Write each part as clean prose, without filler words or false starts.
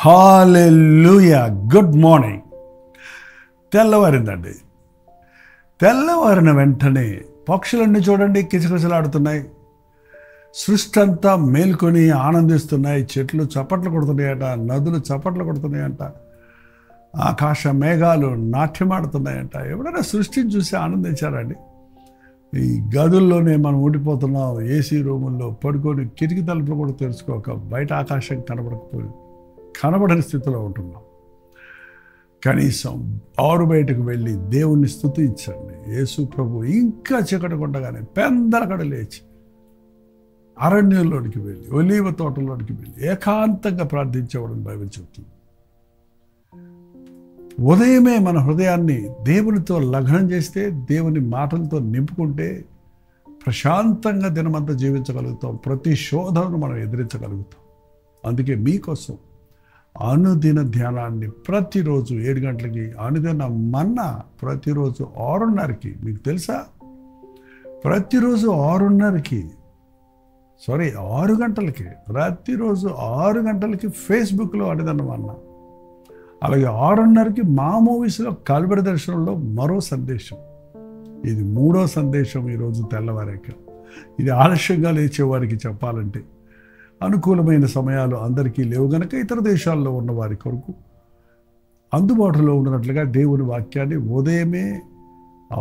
హల్లెలూయా. Good morning. తెల్లవారిందండి. తెల్లవారిన వెంటనే పక్షులన్నీ చూడండి కిచకిచలాడుతున్నాయి. సృష్టి అంతా మేల్కొని ఆనందిస్తున్నాయి. చెట్లు చప్పట్లు కొడుతున్నాయట, నదులు చప్పట్లు కొడుతున్నాయంట, ఆకాశ మేఘాలు నాట్యమాడుతున్నాయంట. ఎవడైనా సృష్టిని చూసి ఆనందించారండి? ఈ గదుల్లోనే మనం ఉండిపోతున్నాం. ఏసీ రూముల్లో పడుకొని కిటికీ తలుపులు కూడా తెరుచుకోక బయట ఆకాశం కనబడని స్థితిలో ఉంటున్నాం. కనీసం ఆరు బయటకు వెళ్ళి దేవుణ్ణి స్తుతించండి. యేసు ప్రభు ఇంకా చీకటి కొండగానే పెందలకడ లేచి అరణ్యంలోనికి వెళ్ళి ఒలీవ తోటలోనికి వెళ్ళి ఏకాంతంగా ప్రార్థించేవాడని బైబిల్ చెప్తుంది. ఉదయమే మన హృదయాన్ని దేవునితో లగ్నం చేస్తే, దేవుని మాటలతో నింపుకుంటే ప్రశాంతంగా దినమంతా జీవించగలుగుతాం. ప్రతి శోధనను మనం ఎదిరించగలుగుతాం. అందుకే మీకోసం అనుదిన ధ్యానాన్ని ప్రతిరోజు 7 గంటలకి, అనుదిన మన్నా ప్రతిరోజు 6:30కి. మీకు తెలుసా? ప్రతిరోజు 6:30కి 6 గంటలకి, ప్రతిరోజు 6 గంటలకి ఫేస్బుక్లో అనుదిన మన్నా. అలాగే 6:30కి మా మూవీస్లో కల్వరి దర్శనంలో మరో సందేశం. ఇది 3వ సందేశం ఈరోజు తెల్లవారాక. ఇది ఆలస్యంగా లేచేవారికి చెప్పాలంటే అనుకూలమైన సమయాలు అందరికీ లేవు గనక ఇతర దేశాల్లో ఉన్న వారి కొరకు అందుబాటులో ఉన్నట్లుగా దేవుని వాక్యాన్ని ఉదయమే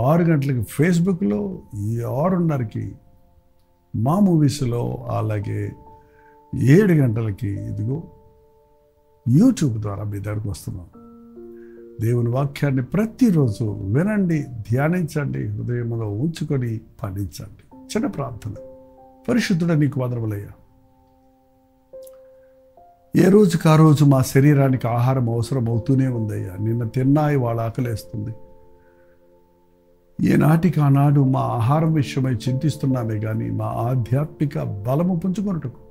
6 గంటలకి ఫేస్బుక్లో, ఈ 6:30కి మా మూవీస్లో, అలాగే 7 గంటలకి ఇదిగో యూట్యూబ్ ద్వారా మీ దగ్గరకు వస్తున్నాం. దేవుని వాక్యాన్ని ప్రతిరోజు వినండి, ధ్యానించండి, హృదయంలో ఉంచుకొని పాటించండి. చిన్న ప్రార్థన. పరిశుద్ధుడ, నీకు వందనములయ్యా. ఏ రోజుకి ఆ రోజు మా శరీరానికి ఆహారం అవసరం అవుతూనే ఉందయ్యా. నిన్న తిన్నాయి, వాళ్ళ ఆకలేస్తుంది. ఏనాటికి ఆనాడు మా ఆహారం విషయమై చింతిస్తున్నామే కానీ మా ఆధ్యాత్మిక బలము పుంజుకొనుటకు.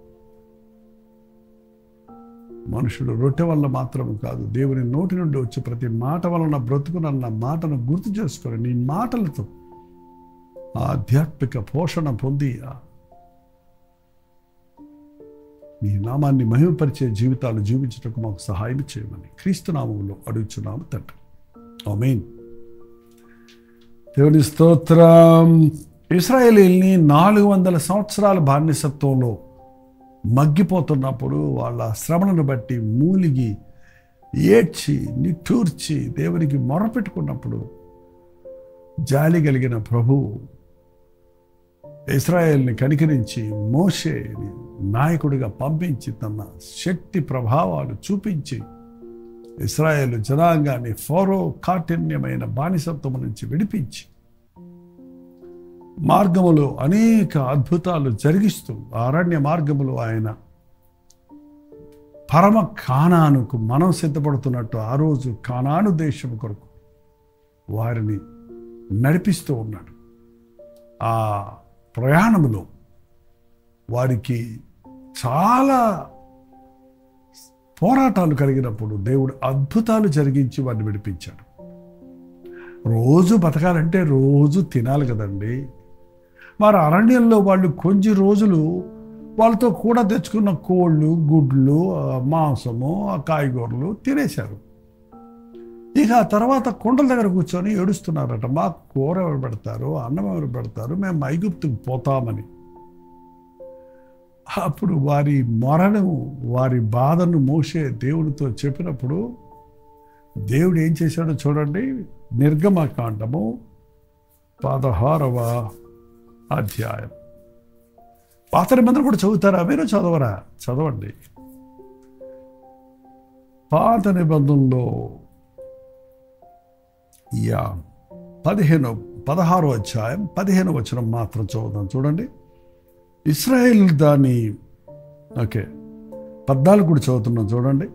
మనుషుడు రొట్టె వల్ల మాత్రం కాదు, దేవుని నోటి నుండి వచ్చే ప్రతి మాట వలన బ్రతుకునన్న మాటను గుర్తు చేసుకొని నీ మాటలతో ఆధ్యాత్మిక పోషణ పొంది నీ నామాన్ని మహిమపరిచే జీవితాలు జీవించటకు మాకు సహాయం చేయమని క్రీస్తు నామములో అడుగుచున్నాము తండ్రి. ఆమేన్. దేవుని స్తోత్రం. ఇశ్రాయేలీల్ని 400 సంవత్సరాల బానిసత్వంలో మగ్గిపోతున్నప్పుడు వాళ్ళ శ్రమలను బట్టి మూలిగి ఏడ్చి నిట్టూర్చి దేవునికి మొరపెట్టుకున్నప్పుడు జాలి కలిగిన ప్రభువు ఇశ్రాయేల్ని కనికరించి మోషేని నాయకుడిగా పంపించి తన శక్తి ప్రభావాలు చూపించి ఇశ్రాయేల్ జనాంగాన్ని ఫరో కాఠిన్యమైన బానిసత్వం నుంచి విడిపించి మార్గములో అనేక అద్భుతాలు జరిగిస్తూ అరణ్య మార్గములో ఆయన పరమ కానానుకు మనం సిద్ధపడుతున్నట్టు ఆ రోజు కానాను దేశం కొరకు వారిని నడిపిస్తూ ఉన్నాడు. ఆ ప్రయాణంలో వారికి చాలా పోరాటాలు కలిగినప్పుడు దేవుడు అద్భుతాలు జరిగించి వారిని విడిపించాడు. రోజు బతకాలంటే రోజు తినాలి కదండి. మరి అరణ్యంలో వాళ్ళు కొన్ని రోజులు వాళ్ళతో కూడా తెచ్చుకున్న కోళ్ళు, గుడ్లు, మాంసము, కాయగూరలు తినేశారు. ఇక ఆ తర్వాత కుండల దగ్గర కూర్చొని ఏడుస్తున్నారట, మాకు కూర ఎవరు పెడతారు, అన్నం ఎవరు పెడతారు, మేము ఐగుప్తుకు పోతామని. అప్పుడు వారి మొరను, వారి బాధను మోసే దేవునితో చెప్పినప్పుడు దేవుడు ఏం చేశాడో చూడండి. నిర్గమకాండము 16వ అధ్యాయం. పాత నిబంధన కూడా చదువుతారా మీరు? చదవరా? చదవండి. పాత నిబంధనలో 16వ అధ్యాయం 15వ వచనం మాత్రం చదువుదాం. చూడండి. ఇశ్రాయేల్ దాన్ని 14 కూడా చదువుతున్నాం. చూడండి.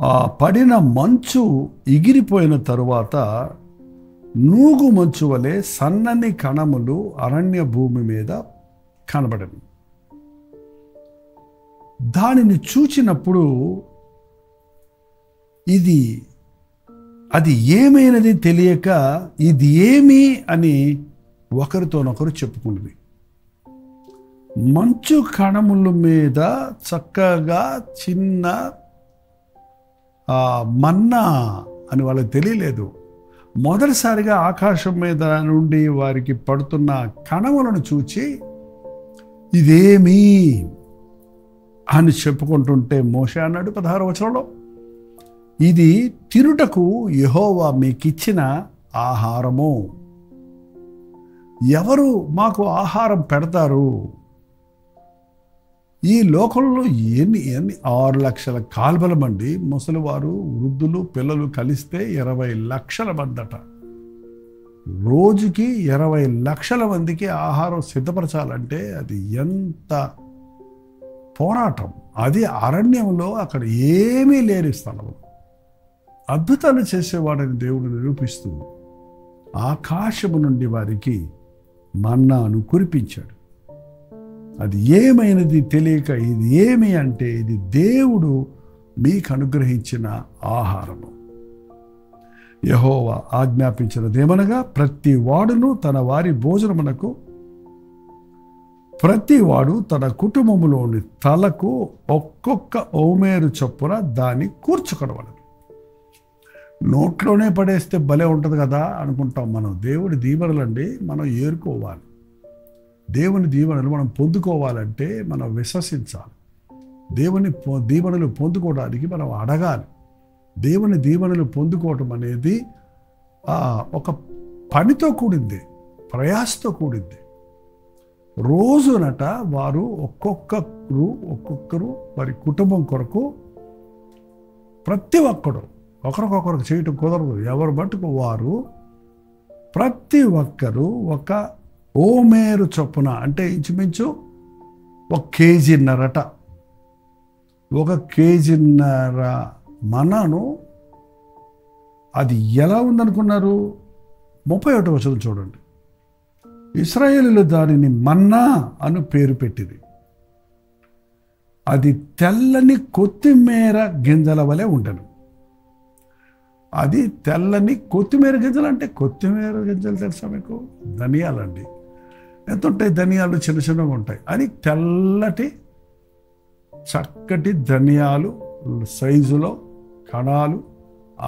ఆ పడిన మంచు ఎగిరిపోయిన తరువాత నూగు మంచు వలె సన్నని కణములు అరణ్య భూమి మీద కనబడను. దానిని చూచినప్పుడు అది ఏమైనది తెలియక ఇది ఏమి అని ఒకరితోనొకరు చెప్పుకున్నది. మంచు కణముల మీద చక్కగా చిన్న మన్నా అని వాళ్ళకి తెలియలేదు. మొదటిసారిగా ఆకాశం మీద నుండి వారికి పడుతున్న కణములను చూచి ఇదేమి అని చెప్పుకుంటుంటే మోషే అన్నాడు 16వ వచనంలో, ఇది తినుటకు యెహోవా మీకిచ్చిన ఆహారము. ఎవరు మాకు ఆహారం పెడతారు? ఈ లోకంలో ఎన్ని 6 లక్షల కాల్బలం అండి. ముసలివారు, వృద్ధులు, పిల్లలు కలిస్తే 20 లక్షల మందట. రోజుకి 20 లక్షల మందికి ఆహారం సిద్ధపరచాలంటే అది ఎంత పోరాటం. అది అరణ్యంలో, అక్కడ ఏమీ లేని స్థలం. అద్భుతాలు చేసేవాడని దేవుడు నిరూపిస్తూ ఆకాశము నుండి వారికి మన్నాను కురిపించాడు. అది ఏమైనది తెలియక ఇది ఏమి అంటే ఇది దేవుడు మీకు అనుగ్రహించిన ఆహారము. యెహోవా ఆజ్ఞాపించినదేమనగా ప్రతి వాడును తన వారి భోజనమునకు ప్రతివాడు తన కుటుంబములోని తలకు ఒక్కొక్క ఓమేరు చొప్పున దాన్ని కూర్చుకొనవలెను. నోట్లోనే పడేస్తే భలే ఉంటుంది కదా అనుకుంటాం మనం. దేవుడి దీవెనలండి మనం ఏరుకోవాలి. దేవుని దీవెనలు మనం పొందుకోవాలంటే మనం విశ్వసించాలి. దేవుని దీవెనలు పొందుకోవడానికి మనం అడగాలి. దేవుని దీవెనలు పొందుకోవటం అనేది ఒక పనితో కూడింది, ప్రయాసతో కూడింది. రోజునట వారు ఒక్కొక్కరు వారి కుటుంబం కొరకు ప్రతి ఒక్కడు ఒకరికొకరికి చేయటం కుదరదు. ఎవరు మట్టుకు వారు ప్రతి ఒక్కరూ ఒక ఓమేరు చొప్పున, అంటే ఇంచుమించు 1.5 కేజీన్నరట. 1.5 కేజీన్నర మన్నాను. అది ఎలా ఉందనుకున్నారు? 31వ వచనం చూడండి. ఇశ్రాయేలీయులు దానిని మన్నా అను పేరు పెట్టింది. అది తెల్లని కొత్తిమీర గింజల వలె ఉండను. అది తెల్లని కొత్తిమీర గింజలు అంటే కొత్తిమీర గింజలు తెలుసా మీకు? ధనియాలండి. ఎంత ఉంటాయి ధనియాలు? చిన్న చిన్నగా ఉంటాయి. అది తెల్లటి చక్కటి ధనియాలు సైజులో కణాలు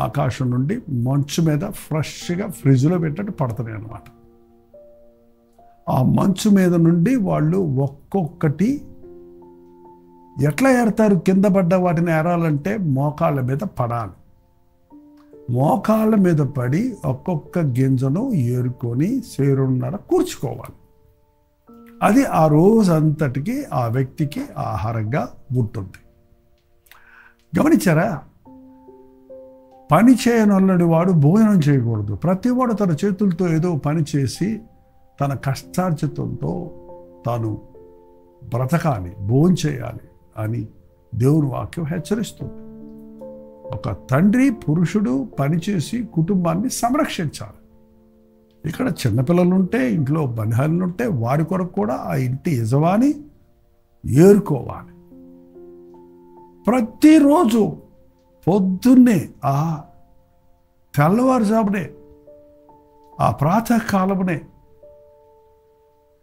ఆకాశం నుండి మంచు మీద ఫ్రెష్గా ఫ్రిడ్జ్లో పెట్టినట్టు పడుతున్నాయి అన్నమాట. ఆ మంచు మీద నుండి వాళ్ళు ఒక్కొక్కటి ఎట్లా ఏరుతారు? కింద పడ్డ వాటిని ఏరాలంటే మోకాళ్ళ మీద పడాలి. మోకాళ్ళ మీద పడి ఒక్కొక్క గింజను ఏరుకొని సేరున్నర కూర్చుకోవాలి. అది ఆ రోజంతటికి ఆ వ్యక్తికి ఆహారంగా ఉంటుంది. గమనించారా? పని చేయనొల్లడి వాడు భోజనం చేయకూడదు. ప్రతివాడు తన చేతులతో ఏదో పని చేసి తన కష్టార్జితంతో తాను బ్రతకాలి, భోజనం చేయాలి అని దేవుని వాక్యం హెచ్చరిస్తుంది. ఒక తండ్రి, పురుషుడు పనిచేసి కుటుంబాన్ని సంరక్షించాలి. ఇక్కడ చిన్నపిల్లలుంటే, ఇంట్లో బనిహాలుంటే వారి కొరకు కూడా ఆ ఇంటి యజమాని ఏరుకోవాలి. ప్రతిరోజు పొద్దున్నే ఆ తెల్లవారుజామునే ఆ ప్రాతకాలమునే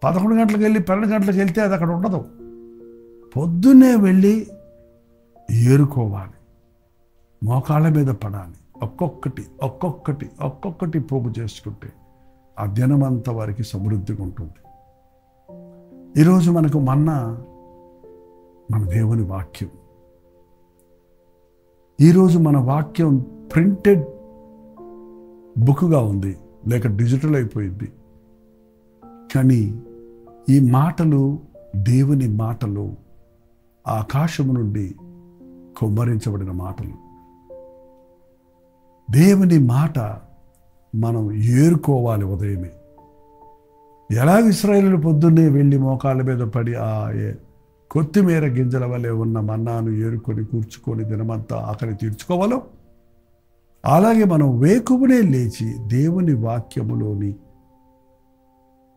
11 గంటలకు వెళ్ళి 12 గంటలకు వెళ్తే అది అక్కడ ఉండదు. పొద్దున్నే వెళ్ళి ఏరుకోవాలి. మోకాళ్ళ మీద పడాలి. ఒక్కొక్కటి పోగు చేసుకుంటే ఆ దినమంతా వారికి సమృద్ధిగా ఉంటుంది. ఈరోజు మనకు మన్నా మన దేవుని వాక్యం. ఈరోజు మన వాక్యం ప్రింటెడ్ బుక్గా ఉంది, లేక డిజిటల్ అయిపోయింది. కానీ ఈ మాటలు దేవుని మాటలు, ఆకాశము నుండి కుమ్మరించబడిన మాటలు. దేవుని మాట మనం ఏరుకోవాలి ఉదయమే. ఎలా ఇశ్రాయేలీయులు పొద్దున్నే వెళ్ళి మోకాళ్ళ మీద పడి ఆ కొత్తిమీర గింజల వలె ఉన్న మన్నాను ఏరుకొని కూర్చుకొని దినమంతా ఆకలి తీర్చుకోవాలో, అలాగే మనం వేకువనే లేచి దేవుని వాక్యములోని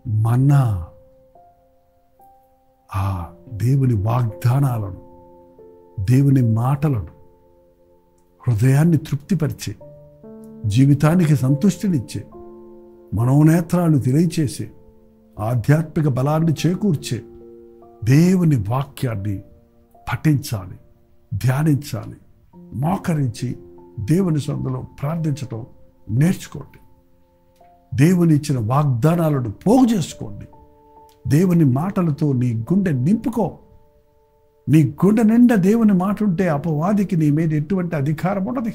మన్నా, ఆ దేవుని వాగ్దానాలను, దేవుని మాటలను హృదయాన్ని తృప్తిపరిచే, జీవితానికి సంతృష్టినిచ్చే, మనోనేత్రాలు తెలియచేసే, ఆధ్యాత్మిక బలాన్ని చేకూర్చే దేవుని వాక్యాన్ని పఠించాలి, ధ్యానించాలి, మోకరించి దేవుని సన్నిధిలో ప్రార్థించడం నేర్చుకోండి. దేవుని ఇచ్చిన వాగ్దానాలను పోగు చేసుకోండి. దేవుని మాటలతో నీ గుండె నింపుకో. నీ గుండె నిండా దేవుని మాట ఉంటే అపవాదికి నీ మీద ఎటువంటి అధికారం ఉండదు.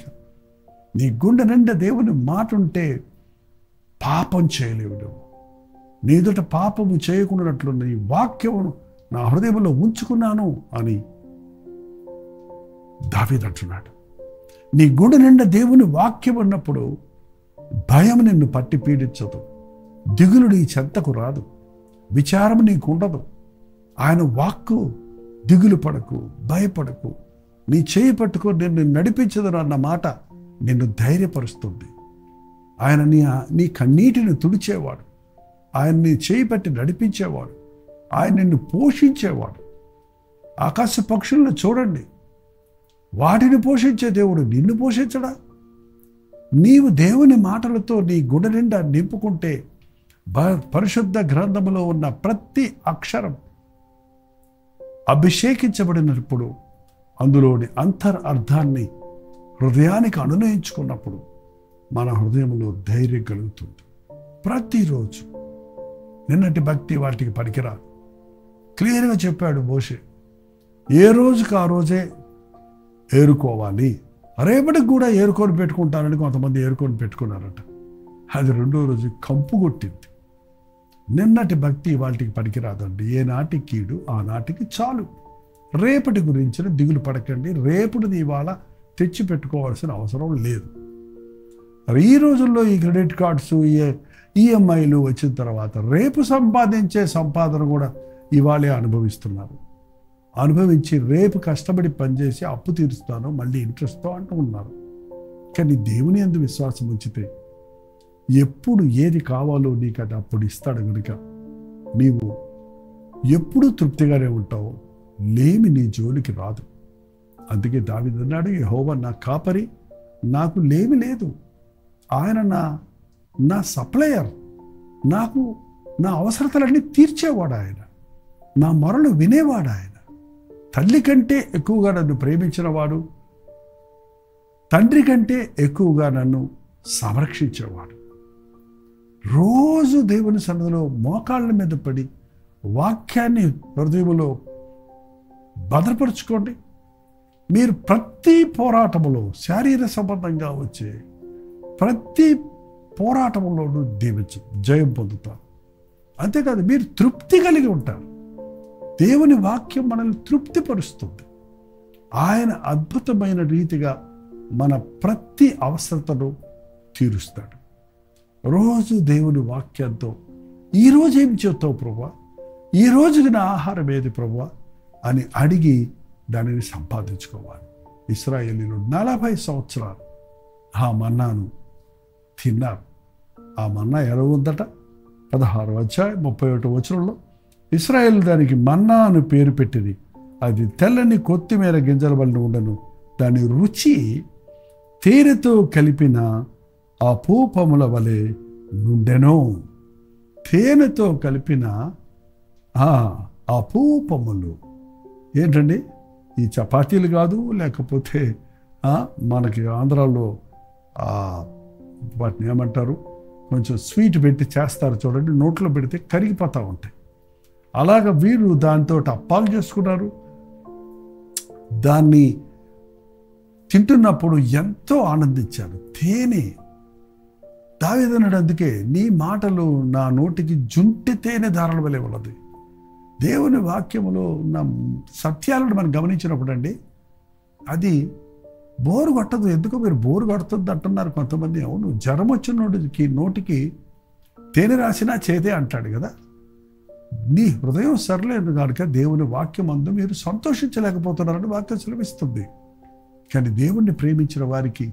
నీ గుండె నిండా దేవుని మాట ఉంటే పాపం చేయలేవు. నువ్వు నీ ఎదుట పాపము చేయకున్నట్లు నీ వాక్యమును నా హృదయంలో ఉంచుకున్నాను అని దావీదు అంటున్నాడు. నీ గుండె నిండా దేవుని వాక్యం ఉన్నప్పుడు భయం నిన్ను పట్టి పీడించదు, దిగులు నీ చెంతకు రాదు, విచారం నీకు ఉండదు. ఆయన వాక్కు దిగులు పడకు, భయపడకు, నీ చేయి పట్టుకో నిన్ను నడిపించదు అన్న మాట నిన్ను ధైర్యపరుస్తుంది. ఆయన నీ కన్నీటిని తుడిచేవాడు, ఆయన నీ చేయి పట్టి నడిపించేవాడు, ఆయన నిన్ను పోషించేవాడు. ఆకాశ పక్షులను చూడండి, వాటిని పోషించే దేవుడు నిన్ను పోషించడా? నీవు దేవుని మాటలతో నీ గుండె నిండా నింపుకుంటే పరిశుద్ధ గ్రంథములో ఉన్న ప్రతి అక్షరం అభిషేకించబడినప్పుడు అందులోని అర్థాన్ని హృదయానికి అనునయించుకున్నప్పుడు మన హృదయంలో ధైర్యం కలుగుతుంది. ప్రతిరోజు నిన్నటి భక్తి వాటికి పనికిరాదు. క్లియర్గా చెప్పాడు మోషే, ఏ రోజుకి ఆ రోజే ఏరుకోవాలి, రేపటికి కూడా ఏరుకొని పెట్టుకుంటానని కొంతమంది ఏరుకొని పెట్టుకున్నారట. అది రెండో రోజు కంపు కొట్టింది. నిన్నటి భక్తి వాటికి పనికిరాదండి. ఏ నాటికి కీడు ఆ నాటికి చాలు. రేపటి గురించిన దిగులు పడకండి. రేపుడిని ఇవాళ తెచ్చి పెట్టుకోవాల్సిన అవసరం లేదు. ఈ రోజుల్లో ఈ క్రెడిట్ కార్డ్స్, ఈఎంఐలు వచ్చిన తర్వాత రేపు సంపాదించే సంపాదన కూడా ఇవాళే అనుభవిస్తున్నారు. అనుభవించి రేపు కష్టపడి పనిచేసి అప్పు తీరుస్తాను మళ్ళీ ఇంట్రెస్ట్తో అంటూ ఉన్నారు. కానీ దేవుని యందు విశ్వాసం ఉంచితే ఎప్పుడు ఏది కావాలో నీకు అది అప్పుడు ఇస్తాడు కనుక నీవు ఎప్పుడూ తృప్తిగానే ఉంటావు, లేమి నీ జోలికి రాదు. అందుకే దావీదు అన్నాడు, యెహోవా నా కాపరి, నాకు లేమి లేదు. ఆయన నా సప్లయర్, నాకు నా అవసరతలన్నీ తీర్చేవాడు ఆయన, నా మొరలు వినేవాడు ఆయన. తల్లి కంటే ఎక్కువగా నన్ను ప్రేమించిన వాడు, తండ్రి కంటే ఎక్కువగా నన్ను సంరక్షించేవాడు. రోజు దేవుని సన్నిధిలో మోకాళ్ళ మీద పడి వాక్యాన్ని హృదయంలో భద్రపరుచుకోండి. మీరు ప్రతి పోరాటములో, శారీర సంబంధంగా వచ్చే ప్రతి పోరాటంలోనూ జయం పొందుతారు. అంతేకాదు మీరు తృప్తి కలిగి ఉంటారు. దేవుని వాక్యం మనల్ని తృప్తిపరుస్తుంది. ఆయన అద్భుతమైన రీతిగా మన ప్రతి అవసరతను తీరుస్తాడు. రోజు దేవుని వాక్యంతో ఈరోజు ఏం చేస్తావు ప్రభువా, ఈ రోజుకి నా ఆహారం ఏది ప్రభువా అని అడిగి దానిని సంపాదించుకోవాలి. ఇశ్రాయేలీయులు 40 సంవత్సరాలు ఆ మన్నాను తిన్నారు. ఆ మన్నా ఎలా ఉందట? 16వ అధ్యాయం 31వ వచనంలో ఇశ్రాయేల్ దానికి మన్నా అని పేరు పెట్టింది. అది తెల్లని కొత్తిమీర గింజల వలన ఉండను, దాని రుచి తేనెతో కలిపిన అపూపముల వలె నుండెను. తేనెతో కలిపిన అపూపములు ఏంటండి? ఈ చపాతీలు కాదు, లేకపోతే మనకి ఆంధ్రాలో వాటిని ఏమంటారు, కొంచెం స్వీట్ పెట్టి చేస్తారు చూడండి, నోట్లో పెడితే కరిగిపోతూ ఉంటాయి. అలాగ వీరు దాంతో అప్పాలు చేసుకున్నారు. దాన్ని తింటున్నప్పుడు ఎంతో ఆనందించారు. తేనె, దావీదు అన్నాడు అందుకే, నీ మాటలు నా నోటికి జుంటి తేనె ధారల వలె ఉన్నది. దేవుని వాక్యములో ఉన్న సత్యాలను మనం గమనించినప్పుడు అండి, అది బోరు కొట్టదు. ఎందుకో మీరు బోరు కొడుతుంది అంటున్నారు కొంతమంది. అవును, జ్వరం వచ్చిన నోటికి తేనె రాసినా చేదే అంటాడు కదా. నీ హృదయం సరలేదు కనుక దేవుని వాక్యం అందు మీరు సంతోషించలేకపోతున్నారని వాక్యం సెలవిస్తుంది. కానీ దేవుణ్ణి ప్రేమించిన వారికి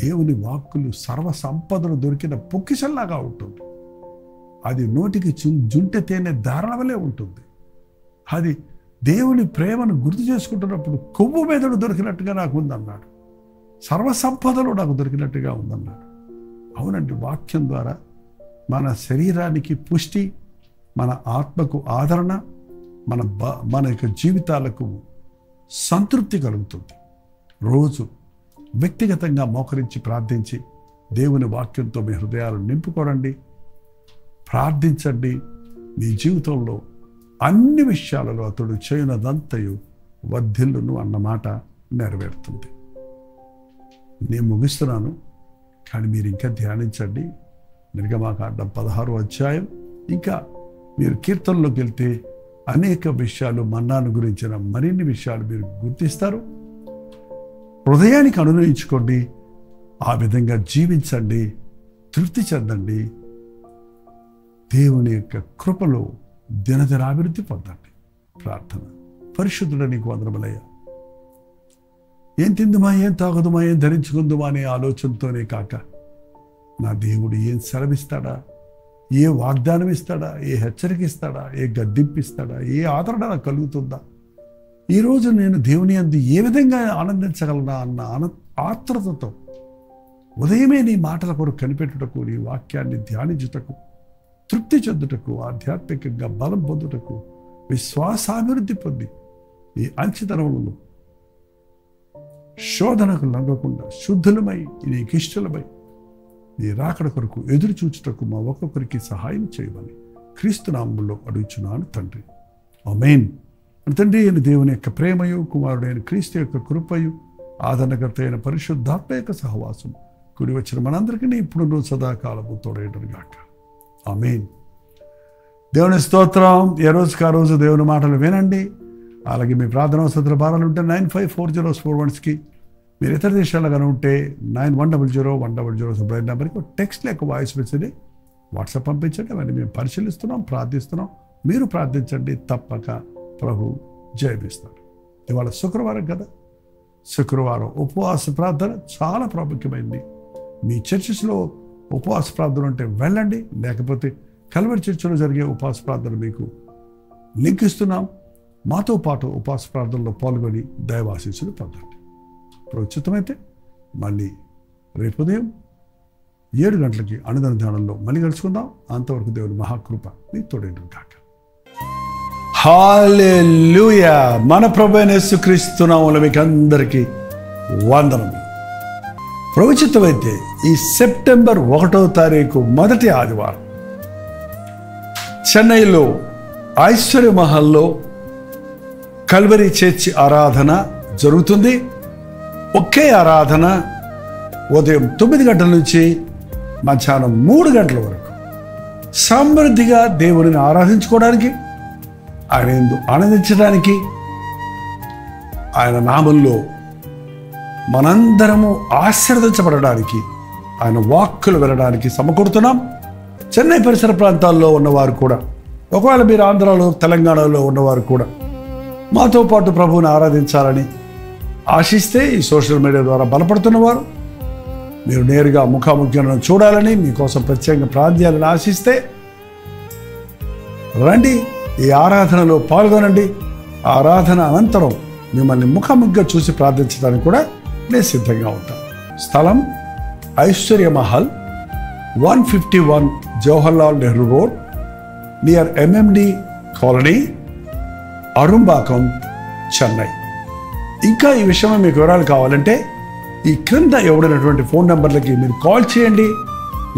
దేవుని వాక్కులు సర్వ సంపదలు దొరికిన పొక్కిసల్లాగా ఉంటుంది. అది నోటికి జుంటె తేనె దారుల వలె ఉంటుంది. అది దేవుని ప్రేమను గుర్తు చేసుకుంటున్నప్పుడు కొవ్వు మెదడు దొరికినట్టుగా నాకు ఉందన్నాడు. సర్వ సంపదలు నాకు దొరికినట్టుగా ఉందన్నాడు. అవునండి, వాక్యం ద్వారా మన శరీరానికి పుష్టి, మన ఆత్మకు ఆదరణ, మన యొక్క జీవితాలకు సంతృప్తి కలుగుతుంది. రోజు వ్యక్తిగతంగా మోకరించి ప్రార్థించి దేవుని వాక్యంతో మీ హృదయాలు నింపుకోరండి, ప్రార్థించండి. మీ జీవితంలో అన్ని విషయాలలో అతడు చేయనదంతయు వర్ధిల్లును అన్నమాట నెరవేరుతుంది. నేను ముగిస్తున్నాను, కానీ మీరు ఇంకా ధ్యానించండి. నిర్గమాకాండం 16వ అధ్యాయం, ఇంకా మీరు కీర్తనలోకి వెళ్తే అనేక విషయాలు, మన్నాను గురించిన మరిన్ని విషయాలు మీరు గుర్తిస్తారు. హృదయానికి అనునయించుకోండి, ఆ విధంగా జీవించండి, తృప్తి చెందండి. దేవుని యొక్క కృపలో దినదినాభివృద్ధి పొందండి. ప్రార్థన. పరిశుద్ధుడ నీకు వందనములయ్యా. ఏం తిందుమా, ఏం తాగుదుమా, ఏం ధరించుకుందుమా అనే ఆలోచనతోనే కాక, నా దేవుడు ఏం సెలవిస్తాడా, ఏ వాగ్దానం ఇస్తాడా, ఏ హెచ్చరిక ఇస్తాడా, ఏ గద్దింపిస్తాడా, ఏ ఆదరణ నాకు కలుగుతుందా, ఈరోజు నేను దేవుని యందు ఏ విధంగా ఆనందించగలనా అన్న ఆత్రతతో ఉదయమే నీ మాటల కొరకు కనిపెట్టుటకు, నీ వాక్యాన్ని ధ్యానించుటకు, తృప్తి చెందుటకు, ఆధ్యాత్మికంగా బలం పొందుటకు, విశ్వాసాభివృద్ధి పొంది ఈ అంచెతనములను శోధనకు లొంగకుండా శుద్ధులమై నీకు ఇష్టలమై నీ రాకడ కొరకు ఎదురు చూచుటకు మా ఒక్కొక్కరికి సహాయం చేయమని క్రీస్తు నామములో అడుగుచున్నాను తండ్రి. ఆమేన్. తండ్రి అయిన దేవుని యొక్క ప్రేమయు, కుమారుడైన క్రీస్తు యొక్క కృపయు, ఆదరణకర్త అయిన పరిశుద్ధాత్మ యొక్క సహవాసం కూడి వచ్చిన మనందరికీ ఇప్పుడు సదాకాలము తోడేయడం గాక. ఆమేన్. దేవుని స్తోత్రం. ఏ రోజుకి ఆ రోజు దేవుని మాటలు వినండి. అలాగే మీ ప్రార్థన అవసర భారాలు ఉంటే 954041కి, మీరు ఇతర దేశాల్లో కానీ ఉంటే 9100 నెంబర్కి టెక్స్ట్ లేక వాయిస్ మెసేజ్ వాట్సాప్ పంపించండి. అవన్నీ మేము పరిశీలిస్తున్నాం, ప్రార్థిస్తున్నాం. మీరు ప్రార్థించండి, తప్పక ప్రభు జయమిస్తాడు. ఇవాళ శుక్రవారం కదా, శుక్రవారం ఉపవాస ప్రార్థన చాలా ప్రాముఖ్యమైంది. మీ చర్చెస్లో ఉపవాస ప్రార్థన ఉంటే వెళ్ళండి, లేకపోతే కల్వరి చర్చిలో జరిగే ఉపవాస ప్రార్థన మీకు లింక్ ఇస్తున్నాం. మాతో పాటు ఉపవాస ప్రార్థనలో పాల్గొని దైవాశీస్సులు పొందండి. ప్రోచితమైతే మళ్ళీ రేపు ఉదయం 7 గంటలకి అనుదిన ధ్యానంలో మళ్ళీ కలుసుకుందాం. అంతవరకు దేవుని మహాకృప మీకు తోడేయడం కాక. హల్లెలూయా. మన ప్రభువైన యేసుక్రీస్తు నామములో మీకు అందరికీ వందనములు. ప్రవచితమైతే ఈ సెప్టెంబర్ 1వ తారీఖు మొదటి ఆదివారం చెన్నైలో ఐశ్వర్య మహల్లో కల్వరి చర్చి ఆరాధన జరుగుతుంది. ఒకే ఆరాధన ఉదయం 9 గంటల నుంచి మధ్యాహ్నం 3 గంటల వరకు సమృద్ధిగా దేవుడిని ఆరాధించుకోవడానికి, ఆయన యందు ఆనందించడానికి, ఆయన నామంలో మనందరము ఆశీర్వదించబడడానికి, ఆయన వాక్కులు వినడానికి సమకూడుతున్నాం. చెన్నై పరిసర ప్రాంతాల్లో ఉన్నవారు కూడా, ఒకవేళ మీరు ఆంధ్రాలో తెలంగాణలో ఉన్నవారు కూడా మాతో పాటు ప్రభువుని ఆరాధించాలని ఆశిస్తే, ఈ సోషల్ మీడియా ద్వారా బలపడుతున్నవారు మీరు నేరుగా ముఖాముఖిలను చూడాలని, మీకోసం ప్రత్యేకంగా ప్రార్థనలను ఆశిస్తే రండి, ఈ ఆరాధనలో పాల్గొనండి. ఆరాధన అనంతరం మిమ్మల్ని ముఖాముఖిగా చూసి ప్రార్థించడానికి కూడా నేను సిద్ధంగా ఉంటాను. స్థలం Aishwarya Mahal, 151 Jawaharlal Nehru road, near MMD colony, Arumbakkam, Chennai. ఇంకా ఈ విషయమే మీకు వివరాలు కావాలంటే ఈ క్రింద ఇవ్వబడినటువంటి ఫోన్ నెంబర్లకి మీరు కాల్ చేయండి,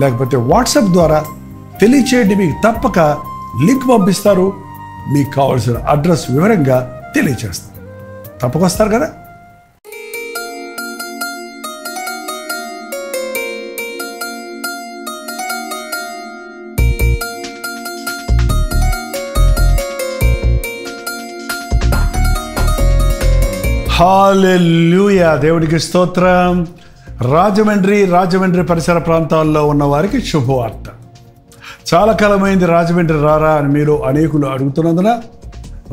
లేకపోతే వాట్సాప్ ద్వారా తెలియచేయండి. మీకు తప్పక లింక్ పంపిస్తారు. మీకు కావాల్సిన అడ్రస్ వివరంగా తెలియచేస్తారు. తప్పక వస్తారు కదా. హల్లెలూయా. దేవుడికి స్తోత్రం. రాజమండ్రి పరిసర ప్రాంతాల్లో ఉన్న వారికి శుభవార్త. చాలా కాలమైంది రాజమండ్రి రారా అని మీరు అనేకులు అడుగుతున్నందున,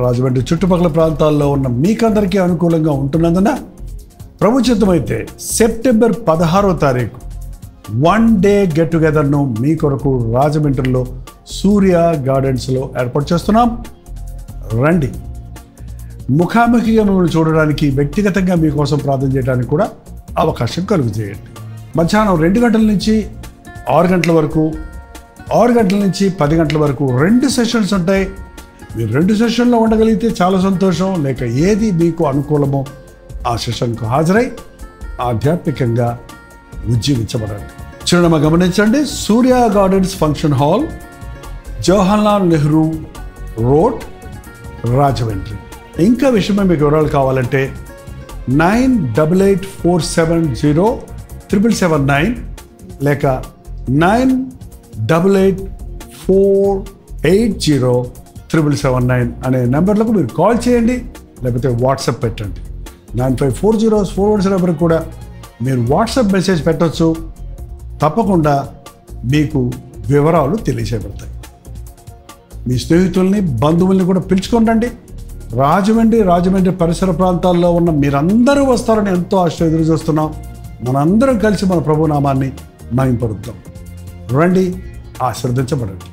రాజమండ్రి చుట్టుపక్కల ప్రాంతాల్లో ఉన్న మీకందరికీ అనుకూలంగా ఉంటున్నందున, ప్రభుత్వమైతే సెప్టెంబర్ 16వ తారీఖు 1 డే గెట్ టుగెదర్ను మీ కొరకు రాజమండ్రిలో సూర్య గార్డెన్స్లో ఏర్పాటు చేస్తున్నాం. రండి. ముఖాముఖిగా మిమ్మల్ని చూడడానికి, వ్యక్తిగతంగా మీకోసం ప్రార్థన చేయడానికి కూడా అవకాశం కలుగు చేయండి. మధ్యాహ్నం 2 గంటల నుంచి 6 గంటల వరకు, 6 గంటల నుంచి 10 గంటల వరకు 2 సెషన్స్ ఉంటాయి. మీరు 2 సెషన్లో ఉండగలిగితే చాలా సంతోషం. లేక ఏది మీకు అనుకూలమో ఆ సెషన్కు హాజరై ఆధ్యాత్మికంగా ఉజ్జీవించబడండి. చిరునామా గమనించండి. Surya gardens function hall, Jawaharlal Nehru road, Rajahmundry. ఇంకా విషయమై మీకు వివరాలు కావాలంటే 9884707779 లేక 9884807779 అనే నెంబర్లకు మీరు కాల్ చేయండి, లేకపోతే వాట్సాప్ పెట్టండి. 954041 నెంబర్కి కూడా మీరు వాట్సాప్ మెసేజ్ పెట్టవచ్చు. తప్పకుండా మీకు వివరాలు తెలియజేయబడతాయి. మీ స్నేహితుల్ని, బంధువుల్ని కూడా పిలుచుకోండి. రాజమండ్రి పరిసర ప్రాంతాల్లో ఉన్న మీరందరూ వస్తారని ఎంతో ఆశతో ఎదురు చూస్తున్నాం. మనందరం కలిసి మన ప్రభునామాన్ని మహింపరుద్దాం. రండి, ఆశీర్వదించబడండి.